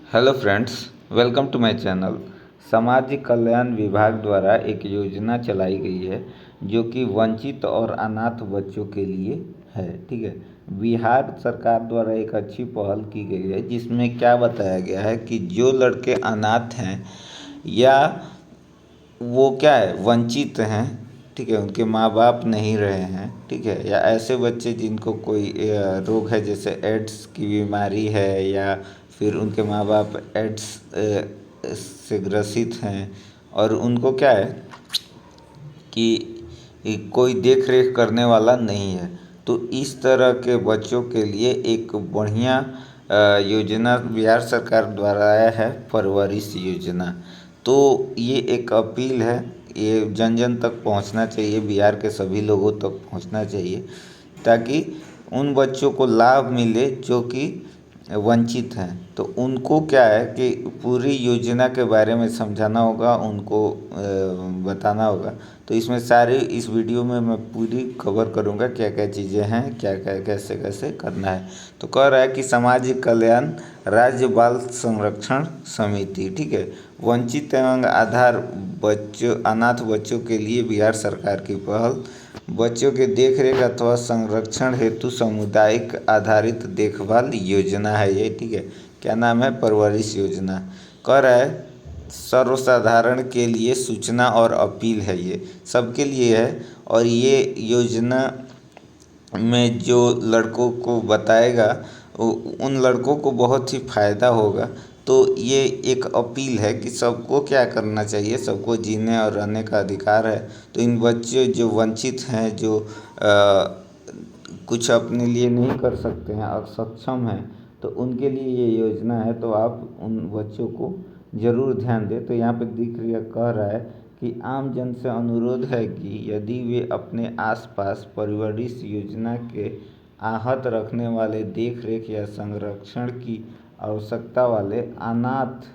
Hello friends, welcome to my channel. समाज कल्याण विभाग द्वारा एक योजना चलाई गई है जो कि वंचित और अनाथ बच्चों के लिए है। ठीक है। बिहार सरकार द्वारा एक अच्छी पहल की गई है जिसमें क्या बताया गया है कि जो लड़के अनाथ हैं या वो क्या है वंचित हैं, ठीक है, उनके माँ बाप नहीं रहे हैं, ठीक है, या ऐसे बच्चे जिनको कोई रोग है जैसे एड्स की बीमारी है या फिर उनके माँ बाप एड्स से ग्रसित हैं और उनको क्या है कि कोई देख रेख करने वाला नहीं है, तो इस तरह के बच्चों के लिए एक बढ़िया योजना बिहार सरकार द्वारा आया है, परवरिश योजना। तो ये एक अपील है, ये जन जन तक पहुंचना चाहिए, बिहार के सभी लोगों तक पहुंचना चाहिए ताकि उन बच्चों को लाभ मिले जो कि वंचित हैं। तो उनको क्या है कि पूरी योजना के बारे में समझाना होगा, उनको बताना होगा। तो इसमें सारी इस वीडियो में मैं पूरी कवर करूँगा क्या क्या चीज़ें हैं, क्या क्या कैसे कैसे करना है। तो कह रहा है कि समाज कल्याण राज्य बाल संरक्षण समिति, ठीक है, वंचित एवं आधार बच्चों अनाथ बच्चों के लिए बिहार सरकार की पहल, बच्चों के देखरेख अथवा संरक्षण हेतु सामुदायिक आधारित देखभाल योजना है ये। ठीक है, क्या नाम है? परवरिश योजना। कह रहा है सर्वसाधारण के लिए सूचना और अपील है, ये सबके लिए है। और ये योजना में जो लड़कों को बताएगा उन लड़कों को बहुत ही फ़ायदा होगा। तो ये एक अपील है कि सबको क्या करना चाहिए, सबको जीने और रहने का अधिकार है। तो इन बच्चे जो वंचित हैं, जो कुछ अपने लिए नहीं कर सकते हैं, असक्षम हैं, तो उनके लिए ये योजना है। तो आप उन बच्चों को ज़रूर ध्यान दें। तो यहाँ पे दिख रही है, कह रहा है कि आम जन से अनुरोध है कि यदि वे अपने आसपास परवरिश योजना के आहत रखने वाले देख रेख या संरक्षण की आवश्यकता वाले अनाथ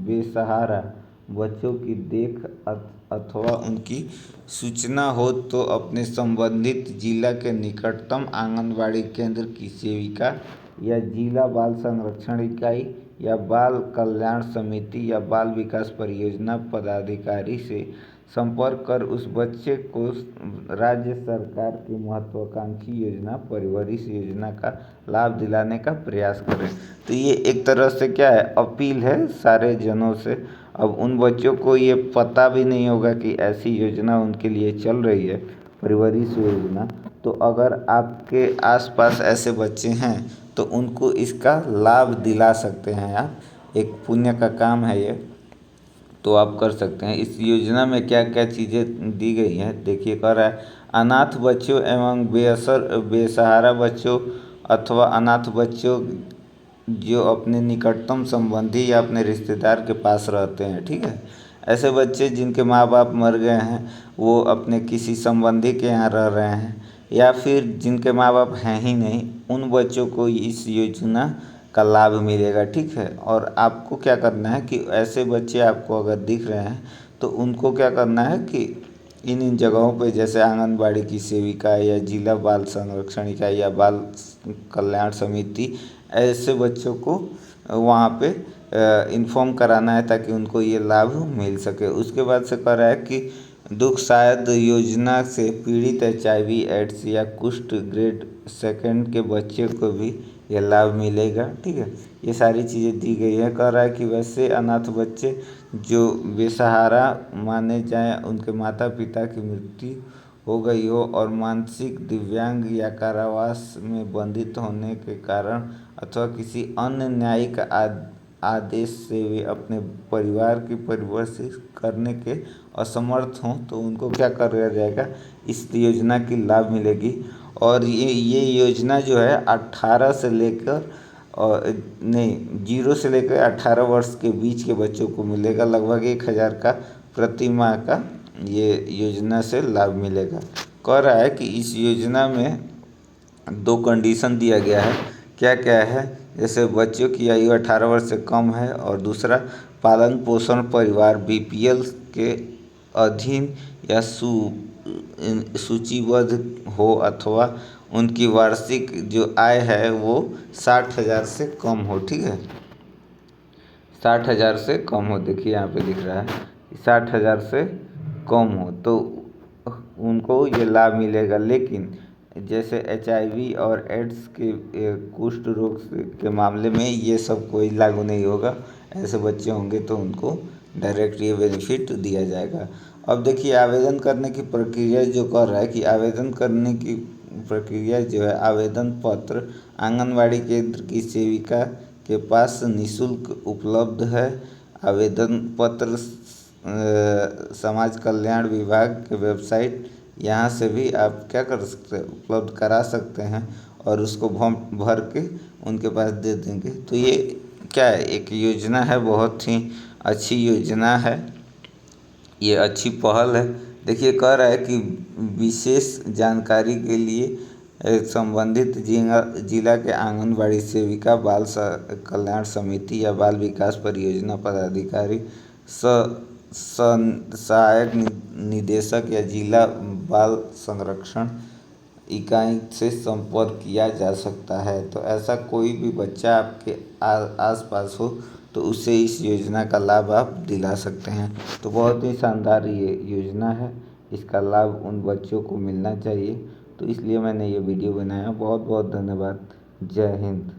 बेसहारा बच्चों की देख अथवा उनकी सूचना हो तो अपने संबंधित जिला के निकटतम आंगनबाड़ी केंद्र की सेविका या जिला बाल संरक्षण इकाई या बाल कल्याण समिति या बाल विकास परियोजना पदाधिकारी से संपर्क कर उस बच्चे को राज्य सरकार की महत्वाकांक्षी योजना परवरिश योजना का लाभ दिलाने का प्रयास करें। तो ये एक तरह से क्या है, अपील है सारे जनों से। अब उन बच्चों को ये पता भी नहीं होगा कि ऐसी योजना उनके लिए चल रही है, परवरिश योजना। तो अगर आपके आसपास ऐसे बच्चे हैं तो उनको इसका लाभ दिला सकते हैं आप, एक पुण्य का काम है ये, तो आप कर सकते हैं। इस योजना में क्या क्या चीज़ें दी गई हैं देखिए। कह रहा है अनाथ बच्चों एवं बेसहारा बच्चों अथवा अनाथ बच्चों जो अपने निकटतम संबंधी या अपने रिश्तेदार के पास रहते हैं, ठीक है, ऐसे बच्चे जिनके माँ बाप मर गए हैं, वो अपने किसी संबंधी के यहाँ रह रहे हैं, या फिर जिनके माँ बाप हैं ही नहीं, उन बच्चों को इस योजना का लाभ मिलेगा। ठीक है। और आपको क्या करना है कि ऐसे बच्चे आपको अगर दिख रहे हैं तो उनको क्या करना है कि इन जगहों पे जैसे आंगनबाड़ी की सेविका या जिला बाल संरक्षण इकाई या बाल कल्याण समिति, ऐसे बच्चों को वहाँ पे इन्फॉर्म कराना है ताकि उनको ये लाभ मिल सके। उसके बाद से कह रहा है कि दुख शायद योजना से पीड़ित HIV एड्स या कुष्ठ ग्रेड सेकंड के बच्चे को भी ये लाभ मिलेगा। ठीक है, ये सारी चीज़ें दी गई है। कह रहा है कि वैसे अनाथ बच्चे जो बेसहारा माने जाएं, उनके माता पिता की मृत्यु हो गई हो और मानसिक दिव्यांग या कारावास में बंधित होने के कारण अथवा किसी अन्य न्यायिक आदेश से वे अपने परिवार की परवरिश करने के असमर्थ हों तो उनको क्या करा जाएगा, इस योजना की लाभ मिलेगी। और ये योजना जो है 18 से लेकर और नहीं 0 से लेकर 18 वर्ष के बीच के बच्चों को मिलेगा। लगभग 1000 का प्रति माह का ये योजना से लाभ मिलेगा। कह रहा है कि इस योजना में 2 कंडीशन दिया गया है। क्या क्या है? जैसे बच्चों की आयु 18 वर्ष से कम है और दूसरा पालन पोषण परिवार BPL के अधीन या सूचीबद्ध हो अथवा उनकी वार्षिक जो आय है वो 60,000 से कम हो। ठीक है। 60,000 से कम हो, देखिए यहाँ पे लिख रहा है कि 60,000 से कम हो तो उनको ये लाभ मिलेगा। लेकिन जैसे HIV और एड्स के कुष्ठ रोग के मामले में ये सब कोई लागू नहीं होगा। ऐसे बच्चे होंगे तो उनको डायरेक्ट ये बेनिफिट दिया जाएगा। अब देखिए आवेदन करने की प्रक्रिया जो कर रहा है कि आवेदन करने की प्रक्रिया जो है, आवेदन पत्र आंगनवाड़ी केंद्र की सेविका के पास निःशुल्क उपलब्ध है। आवेदन पत्र समाज कल्याण विभाग के वेबसाइट, यहाँ से भी आप क्या कर सकते हैं, उपलब्ध करा सकते हैं और उसको फॉर्म भर के उनके पास दे देंगे। तो ये क्या है, एक योजना है, बहुत ही अच्छी योजना है, ये अच्छी पहल है। देखिए कह रहा है कि विशेष जानकारी के लिए संबंधित जिला के आंगनबाड़ी सेविका, कल्याण समिति या बाल विकास परियोजना पदाधिकारी, सहायक निदेशक या जिला बाल संरक्षण इकाई से संपर्क किया जा सकता है। तो ऐसा कोई भी बच्चा आपके आस पास हो तो उसे इस योजना का लाभ आप दिला सकते हैं। तो बहुत ही शानदार ये योजना है, इसका लाभ उन बच्चों को मिलना चाहिए। तो इसलिए मैंने ये वीडियो बनाया। बहुत बहुत धन्यवाद। जय हिंद।